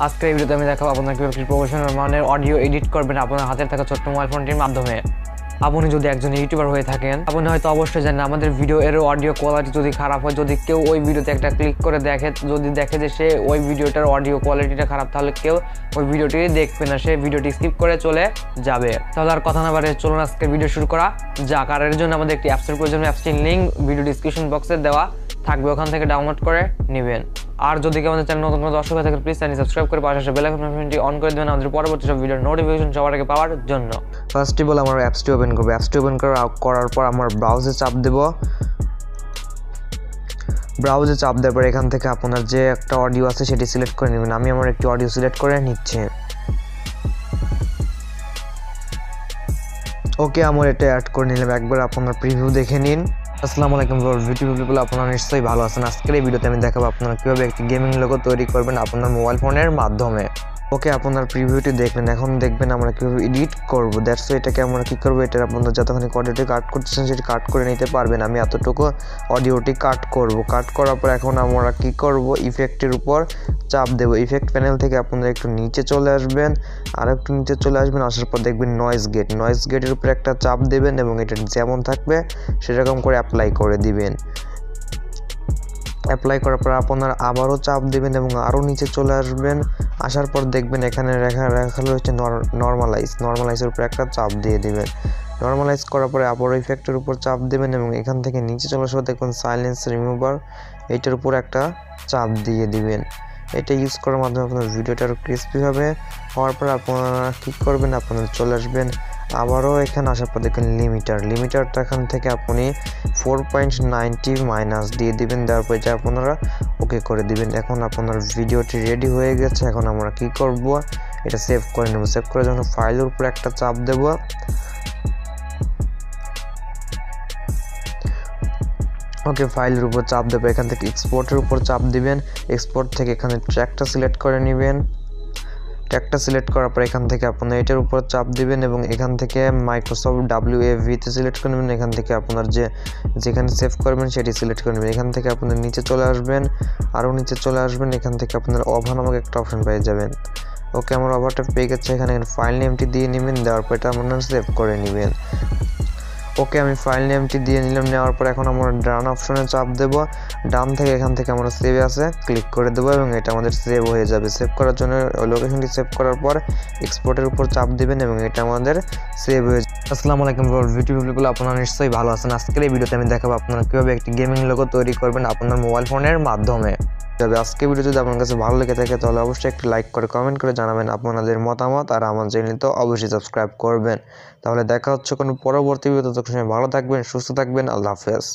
আজকের এই ভিডিওতে আমি দেখাবো আপনারা কিভাবে প্রফেশনাল মানের অডিও এডিট করবেন আপনার হাতের থাকা ছোট্ট মোবাইল ফোনটির মাধ্যমে। আপনি যদি একজন ইউটিউবার হয়ে থাকেন, আপনি হয়তো অবশ্যই জানেন আমাদের ভিডিও এর অডিও কোয়ালিটি যদি খারাপ হয়, যদি কেউ ওই ভিডিওতে একটা ক্লিক করে দেখে, যদি দেখে যে সে ওই ভিডিওটার অডিও কোয়ালিটিটা খারাপ, তাহলে কেউ ওই ভিডিওটি দেখবে না, সে ভিডিওটি স্কিপ করে চলে যাবে। তাহলে আর কথা না বাড়িয়ে চলুন আজকে ভিডিও শুরু করা যাক। আর এর জন্য আমাদের একটি অ্যাপসের প্রয়োজন, অ্যাপসটির লিঙ্ক ভিডিও ডিসক্রিপশন বক্সে দেওয়া থাকবে, ওখান থেকে ডাউনলোড করে নেবেন। আর যদি কেউ আমাদের চ্যানেল নতুন কোনো দর্শক হয়ে থাকে প্লিজ চ্যানেল সাবস্ক্রাইব করে পাশে বেল আইকনটি অন করে দেবেন আমাদের পরবর্তী সব ভিডিওর নোটিফিকেশন সবার আগে পাওয়ার জন্য। ফার্স্ট অফ অল আমরা অ্যাপসটি ওপেন করব। অ্যাপসটি ওপেন করার পর আমরা ব্রাউজে চাপ দেব। ব্রাউজে চাপ দেওয়ার পর এখান থেকে আপনার যে একটা অডিও আছে সেটি সিলেক্ট করে নেবেন। আমি আমার একটি অডিও সিলেক্ট করে নিচ্ছি। ওকে, আমার এটা অ্যাড করে নিলাম। একবার আপনার প্রিভিউ দেখে নিন। আসসালামু আলাইকুম ভিডিও, আপনারা নিশ্চয়ই ভালো আছেন। আজকের এই ভিডিওতে আমি দেখাবো আপনারা কীভাবে একটি গেমিং লোগো তৈরি করবেন আপনার মোবাইল ফোনের মাধ্যমে। ওকে, আপনার প্রিভিউটি দেখলেন, এখন দেখবেন আমরা কীভাবে এডিট করবো। দ্যাটস এটাকে আমরা কী করবো, এটার আপনারা যতক্ষণ অডিওটি কাট করতেছেন সেটি কাট করে নিতে পারবেন। আমি এতটুকু অডিওটি কাট করব। কাট করার পর এখন আমরা কী করব, ইফেক্টের উপর চাপ দেবো। ইফেক্ট প্যানেল থেকে আপনারা একটু নিচে চলে আসবেন, আর একটু নিচে চলে আসবেন। আসার পর দেখবেন নয়েজ গেটের উপর একটা চাপ দেবেন এবং এটা যেমন থাকবে সেরকম করে অ্যাপ্লাই করে দিবেন। অ্যাপ্লাই করার পর আপনারা আবারও চাপ দেবেন এবং আরও নিচে চলে আসবেন। আসার পর দেখবেন এখানে রেখা রয়েছে নর্মালাইজের উপর একটা চাপ দিয়ে দিবেন। নর্মালাইজ করার পরে আবারও ইফেক্টের উপর চাপ দেবেন এবং এখান থেকে নিচে চলে আসার দেখবেন সাইলেন্স রিমুভার, এইটার উপর একটা চাপ দিয়ে দিবেন। এটা ইউজ করার মাধ্যমে আপনার ভিডিওটা আরও ক্রিস্পি হবে। হওয়ার পর আপনারা কী করবেন, আপনারা চলে আসবেন আবারও এখানে। আসার পর দেখবেন লিমিটারটা এখান থেকে আপনি 4.90 মাইনাস দিয়ে দিবেন। দেওয়ার পর এটা আপনারা ওকে করে দিবেন। এখন আপনার ভিডিওটি রেডি হয়ে গেছে। এখন আমরা কি করব, এটা সেভ করে নেব। সেভ করে যখন ফাইলের উপর একটা চাপ দেব, ওকে ফাইলের উপর চাপ দেবো। এখান থেকে এক্সপোর্টের উপর চাপ দিবেন। এক্সপোর্ট থেকে এখানে ট্র্যাকটা সিলেক্ট করে নেবেন। ট্র্যাকটা সিলেক্ট করার পর এখান থেকে আপনার এটার উপর চাপ দিবেন এবং এখান থেকে মাইক্রোসফট WAVতে সিলেক্ট করে নেবেন। এখান থেকে আপনার যেখানে সেভ করবেন সেটি সিলেক্ট করে নেবেন। এখান থেকে আপনার নিচে চলে আসবেন, আরও নিচে চলে আসবেন। এখান থেকে আপনার ওভার নামক একটা অপশন পেয়ে যাবেন। ওকে, আমার ওভারটা পেয়ে গেছে। এখানে ফাইল নেমটি দিয়ে নেবেন। দেওয়ার পর এটা আপনার সেভ করে নেবেন। ওকে, আমি ফাইল নেমটি দিয়ে নিলাম। নেওয়ার পর এখন আমরা ডান অপশনে চাপ দেব। ডান থেকে এখান থেকে আমরা সেভ আছে ক্লিক করে দেবো এবং এটা আমাদের সেভ হয়ে যাবে। সেভ করার জন্য ওই লোকেশনটি সেভ করার পর এক্সপোর্টের উপর চাপ দিবেন এবং এটা আমাদের সেভ হয়ে যাবে। আসসালামু আলাইকুম ভিডিও, আপনারা নিশ্চয়ই ভালো আছেন। আজকের এই ভিডিওতে আমি দেখাবো আপনারা কীভাবে একটি গেমিং লোগো তৈরি করবেন আপনার মোবাইল ফোনের মাধ্যমে। তবে আজকের ভিডিও যদি আপনার কাছে ভালো লেগে থাকে তাহলে অবশ্যই একটি লাইক করে কমেন্ট করে জানাবেন আপনাদের মতামত, আর আমার চ্যানেল তো অবশ্যই সাবস্ক্রাইব করবেন। তাহলে দেখা হচ্ছে কোনো পরবর্তী ভিডিওতে। ততক্ষণ ভালো থাকবেন, সুস্থ থাকবেন। আল্লাহ হাফেজ।